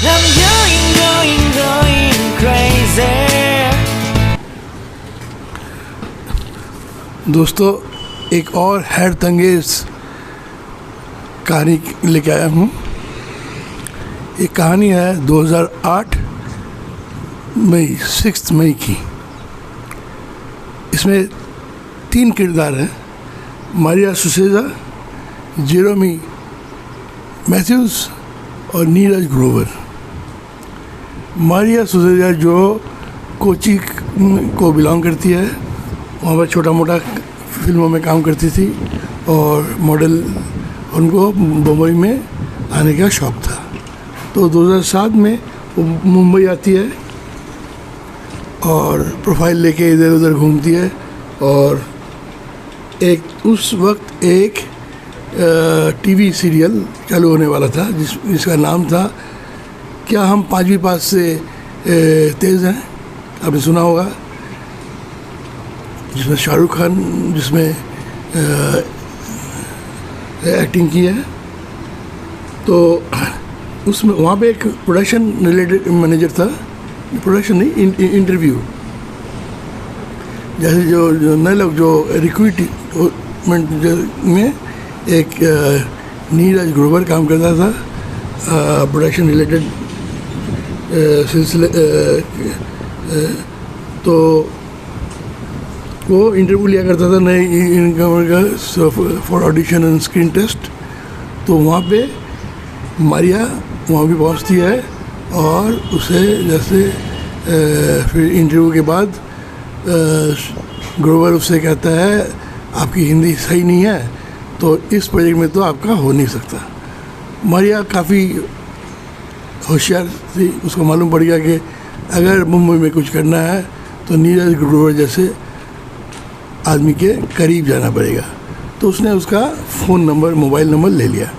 I'm going crazy. दोस्तों, एक और हैरत अंगेज कहानी लेके आया हूँ। एक कहानी है 2008 मई 6 मई की। इसमें 3 किरदार हैं, मारिया सुसेजा, जेरोमी मैथ्यूज़ और नीरज ग्रोवर। मारिया सुसेजा जो कोची को बिलोंग करती है, वहाँ पर छोटा मोटा फिल्मों में काम करती थी और मॉडल, उनको मुंबई में आने का शौक़ था। तो 2007 में वो मुंबई आती है और प्रोफाइल लेके इधर उधर घूमती है। और एक उस वक्त एक टीवी सीरियल चालू होने वाला था जिसका नाम था क्या हम 5वीं पास से तेज़ हैं, आपने सुना होगा, जिसमें शाहरुख खान जिसमें एक्टिंग की है। तो उसमें वहाँ पे एक प्रोडक्शन रिलेटेड मैनेजर था, प्रोडक्शन नहीं, इंटरव्यू, जैसे जो नए लोग जो रिक्रूटमेंट में एक नीरज ग्रोवर काम करता था प्रोडक्शन रिलेटेड सिलसिले। तो वो इंटरव्यू लिया करता था नए इनकमर का for audition and screen test. तो वहाँ पे मारिया वहाँ भी पहुँचती है और उसे जैसे फिर इंटरव्यू के बाद ग्रोवर उससे कहता है आपकी हिंदी सही नहीं है, तो इस प्रोजेक्ट में तो आपका हो नहीं सकता। मारिया काफ़ी होशियार थी, उसको मालूम पड़ गया कि अगर मुंबई में कुछ करना है तो नीरज ग्रोवर जैसे आदमी के करीब जाना पड़ेगा। तो उसने उसका फ़ोन नंबर, मोबाइल नंबर ले लिया।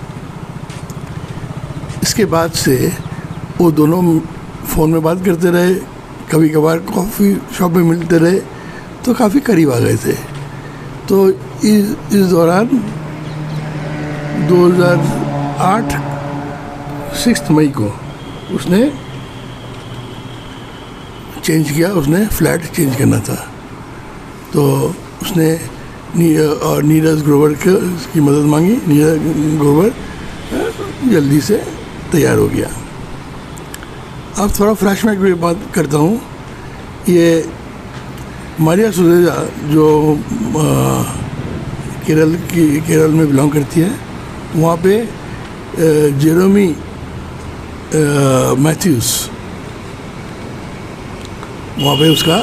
इसके बाद से वो दोनों फ़ोन में बात करते रहे, कभी कभार कॉफ़ी शॉप में मिलते रहे, तो काफ़ी करीब आ गए थे। तो इस दौरान 2008 6 मई को उसने चेंज किया, उसने फ्लैट चेंज करना था। तो उसने नीरज ग्रोवर की मदद मांगी। नीरज ग्रोवर जल्दी से तैयार हो गया। अब थोड़ा फ्लैशबैक की बात करता हूँ। ये मारिया सुसेजा जो केरल में बिलोंग करती है, वहाँ पे जेरोमी मैथ्यूज़, वहाँ पे उसका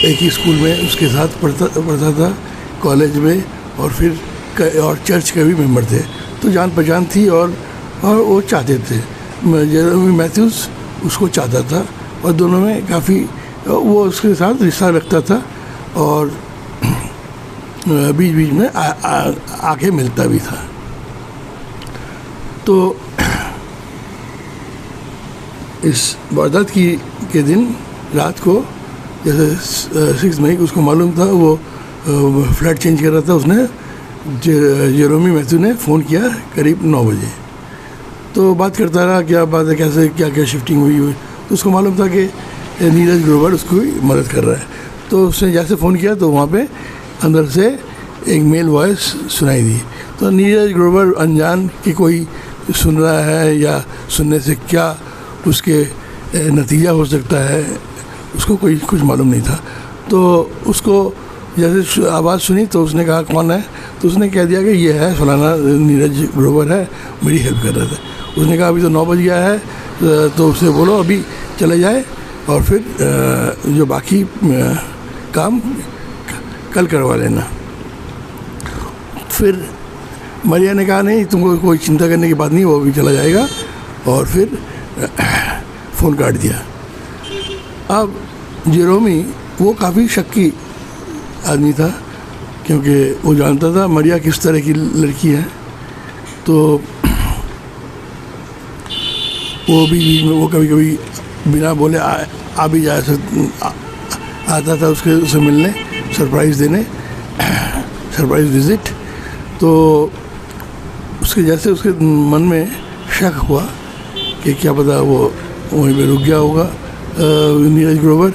एक ही स्कूल में उसके साथ पढ़ता था, कॉलेज में, और फिर और चर्च के भी मेंबर थे। तो जान पहचान थी और वो चाहते थे, जेरोमी मैथ्यूज़ उसको चाहता था और दोनों में काफ़ी वो उसके साथ रिश्ता रखता था और बीच बीच में आके मिलता भी था। तो इस वारदात के दिन रात को जैसे 6 मई को उसको मालूम था, वो फ्लैट चेंज कर रहा था। उसने जेरोमी मैथ्यू ने फ़ोन किया करीब 9 बजे। तो बात करता रहा, क्या बात है, कैसे क्या क्या शिफ्टिंग हुई। तो उसको मालूम था कि नीरज ग्रोवर उसको मदद कर रहा है। तो उसने जैसे फ़ोन किया तो वहाँ पे अंदर से एक मेल वॉइस सुनाई दी। तो नीरज ग्रोवर अनजान कि कोई सुन रहा है या सुनने से क्या उसके नतीजा हो सकता है, उसको कोई कुछ मालूम नहीं था। तो उसको जैसे आवाज़ सुनी तो उसने कहा कौन है। तो उसने कह दिया कि ये है फलाना नीरज ग्रोवर है, मेरी हेल्प कर रहा था। उसने कहा अभी तो 9 बज गया है, तो उससे बोलो अभी चले जाए और फिर जो बाकी काम कल करवा लेना। फिर मारिया ने कहा नहीं, तुमको कोई चिंता करने की बात नहीं, वो अभी चला जाएगा। और फिर फ़ोन काट दिया। अब जेरोमी वो काफ़ी शक्की आदमी था, क्योंकि वो जानता था मारिया किस तरह की लड़की है। तो वो भी वो कभी कभी बिना बोले आ भी आता था उससे मिलने, सरप्राइज़ देने, सरप्राइज़ विज़िट। तो उसके जैसे उसके मन में शक हुआ कि क्या पता वो वहीं पे रुक गया होगा नीरज ग्रोवर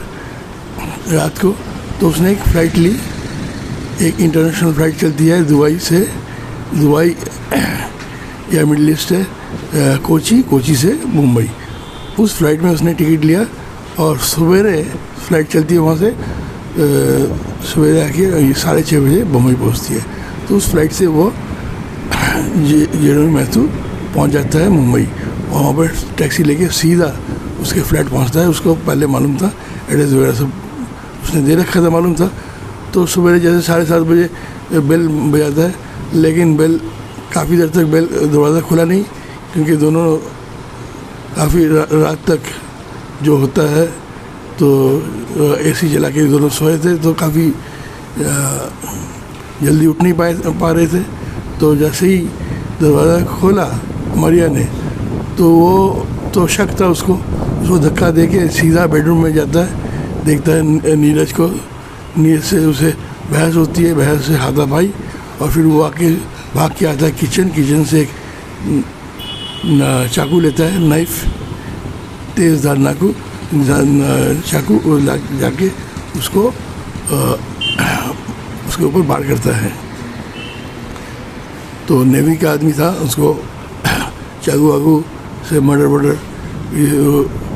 रात को। तो उसने एक फ़्लाइट ली, एक इंटरनेशनल फ़्लाइट चलती है दुबई या मिडल ईस्ट है, कोची से मुंबई। उस फ्लाइट में उसने टिकट लिया और सवेरे फ़्लाइट चलती है वहाँ से, सवेरे आके 6:30 बजे मुंबई पहुँचती है। तो उस फ्लाइट से वो जेरोमी मैथ्यू पहुँच जाता है मुंबई, और वहाँ पर टैक्सी लेके सीधा उसके फ्लैट पहुँचता है। उसको पहले मालूम था, एड्रेस वगैरह सब उसने दे रखा था, मालूम था। तो सवेरे जैसे 7:30 बजे बेल बजाता है, लेकिन बेल काफ़ी देर तक दरवाज़ा खुला नहीं, क्योंकि दोनों काफ़ी रात तक जो होता है तो एसी चला के दोनों सोए थे, तो काफ़ी जल्दी उठ नहीं पा रहे थे। तो जैसे ही दरवाज़ा खोला मारिया ने, तो वो तो शक था उसको धक्का दे के सीधा बेडरूम में जाता है, देखता है नीरज को। नीरज से उसे बहस होती है, बहस से हाथापाई, और फिर वो आके भाग के आता है किचन से एक चाकू लेता है, नाइफ, तेज़धार चाकू जाके उसको उसके ऊपर वार करता है। तो नेवी का आदमी था, उसको चाकू वाकू से मर्डर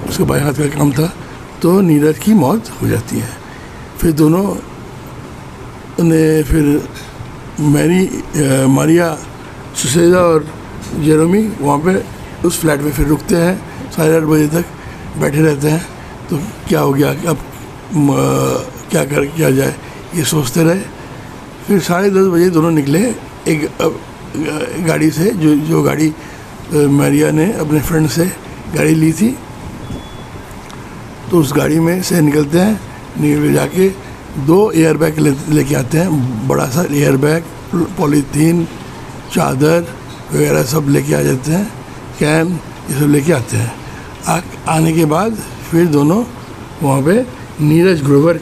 उसके बाएं हाथ का काम था। तो नीरज की मौत हो जाती है। फिर दोनों ने मारिया सुसेदा और जेरोमी वहाँ पे उस फ्लैट में फिर रुकते हैं, 8:30 बजे तक बैठे रहते हैं। तो क्या हो गया, अब क्या किया जाए, ये सोचते रहे। फिर 10:30 बजे दोनों निकले एक गाड़ी से, जो गाड़ी मारिया ने अपने फ्रेंड से गाड़ी ली थी। तो उस गाड़ी में से निकलते हैं, निकल जाके 2 एयरबैग लेके आते हैं, बड़ा सा एयरबैग, पॉलीथीन, चादर वगैरह सब लेके आ जाते हैं, कैन ये सब लेके आते हैं। आने के बाद फिर दोनों वहाँ पे नीरज ग्रोवर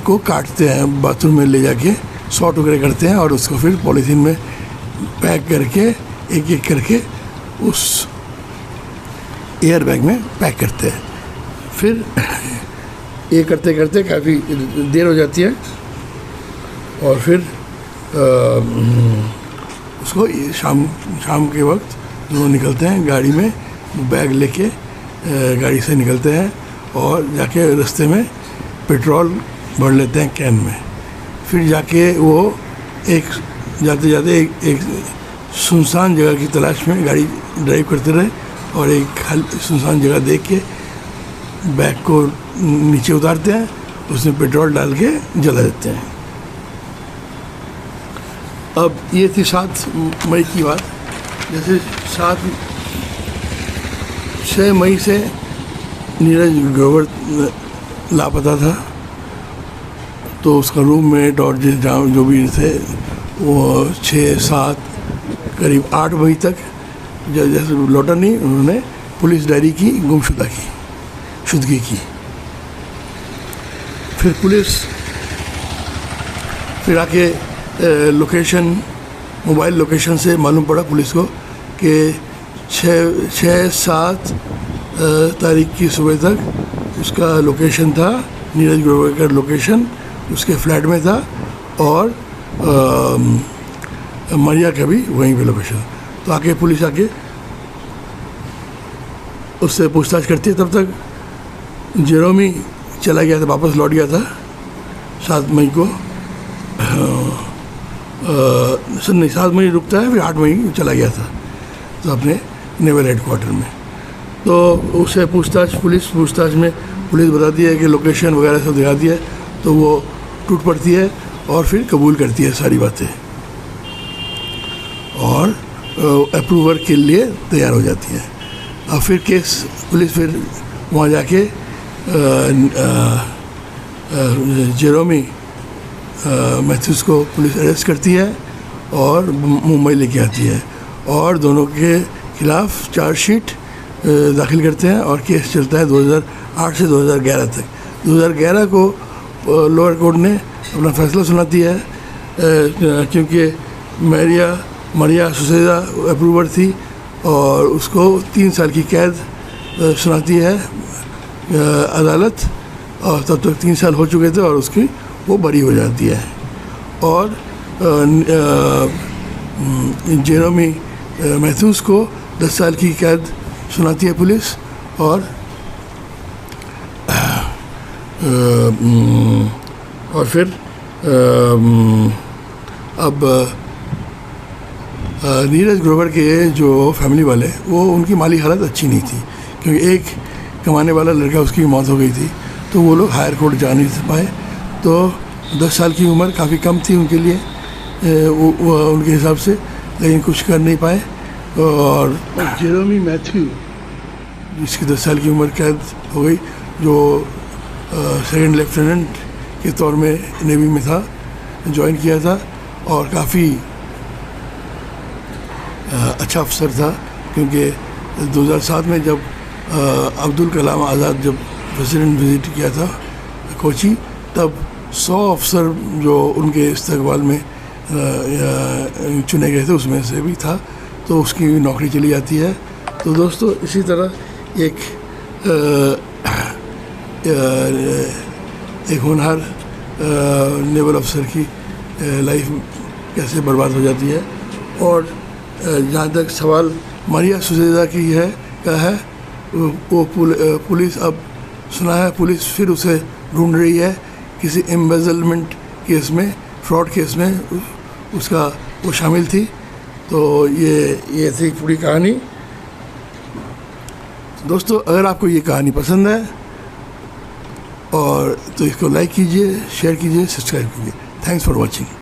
को काटते हैं, बाथरूम में ले जाके शॉट वगैरह करते हैं, और उसको फिर पॉलीथीन में पैक करके एक एक करके उस एयरबैग में पैक करते हैं। फिर ये करते करते काफ़ी देर हो जाती है, और फिर उसको शाम के वक्त दोनों निकलते हैं गाड़ी में, बैग लेके गाड़ी से निकलते हैं, और जाके रास्ते में पेट्रोल भर लेते हैं कैन में। फिर जाके वो जाते जाते एक सुनसान जगह की तलाश में गाड़ी ड्राइव करते रहे, और एक खाली सुनसान जगह देख के बैग को नीचे उतारते हैं, उसमें पेट्रोल डाल के जला देते हैं। अब ये थी 7 मई की बात। जैसे 6 मई से नीरज ग्रोवर लापता था, तो उसका रूममेट और जो भी थे वो 6-7 करीब 8 बजे तक जैसे लौटा नहीं, उन्होंने पुलिस डायरी की शुदगी की। फिर पुलिस फिर आके मोबाइल लोकेशन से मालूम पड़ा पुलिस को कि 6-7 तारीख की सुबह तक उसका लोकेशन था, नीरज ग्रोवर का लोकेशन उसके फ्लैट में था, और मारिया का भी वहीं पे लोकेशन। तो आके पुलिस आके उससे पूछताछ करती है। तब तक जेरोमी चला गया था, वापस लौट गया था 7 मई को। 7 मई रुकता है, फिर 8 मई चला गया था तो अपने नेवल हेडक्वार्टर में। तो उससे पुलिस पूछताछ में पुलिस बताती है कि लोकेशन वगैरह सब दिखा दिया, तो वो टूट पड़ती है और फिर कबूल करती है सारी बातें, और अप्रूवर के लिए तैयार हो जाती है। और फिर पुलिस फिर वहाँ जाके जेरोमी मैथ्यूस को पुलिस अरेस्ट करती है और मुंबई लेके आती है, और दोनों के खिलाफ चार्जशीट दाखिल करते हैं, और केस चलता है 2008 से 2011 तक। 2011 को लोअर कोर्ट ने अपना फैसला सुनाती है, क्योंकि मारिया सुसेदा अप्रूवर थी और उसको 3 साल की कैद सुनाती है अदालत, और तब तक 3 साल हो चुके थे और उसकी वो बरी हो जाती है। और जेरोमी मैथ्यूस को 10 साल की कैद सुनाती है पुलिस, और फिर अब नीरज ग्रोवर के जो फैमिली वाले, वो उनकी माली हालत अच्छी नहीं थी, क्योंकि एक कमाने वाला लड़का, उसकी मौत हो गई थी, तो वो लोग हायर कोर्ट जा नहीं पाए। तो 10 साल की उम्र काफ़ी कम थी उनके लिए, वो उनके हिसाब से, लेकिन कुछ कर नहीं पाए। और जेरोमी मैथ्यू, जिसकी 10 साल की उम्र कैद हो गई, जो सेकंड लेफ्टिनेंट के तौर में नेवी में था, ज्वाइन किया था, और काफ़ी अच्छा अफसर था, क्योंकि 2007 में जब अब्दुल कलाम आज़ाद जब प्रेसिडेंट विजिट किया था कोची, तब 100 अफसर जो उनके इस्तकबाल में चुने गए थे, उसमें से भी था, तो उसकी नौकरी चली जाती है। तो दोस्तों, इसी तरह एक होनहार नेवल अफसर की लाइफ कैसे बर्बाद हो जाती है। और जहाँ तक सवाल मारिया सुजेदा की है, वो पुलिस, अब सुना है पुलिस फिर उसे ढूंढ रही है किसी एम्बेजलमेंट केस में, फ्रॉड केस में उसका वो शामिल थी। तो ये थी पूरी कहानी। दोस्तों, अगर आपको ये कहानी पसंद है और तो इसको लाइक कीजिए, शेयर कीजिए, सब्सक्राइब कीजिए। Thanks for watching.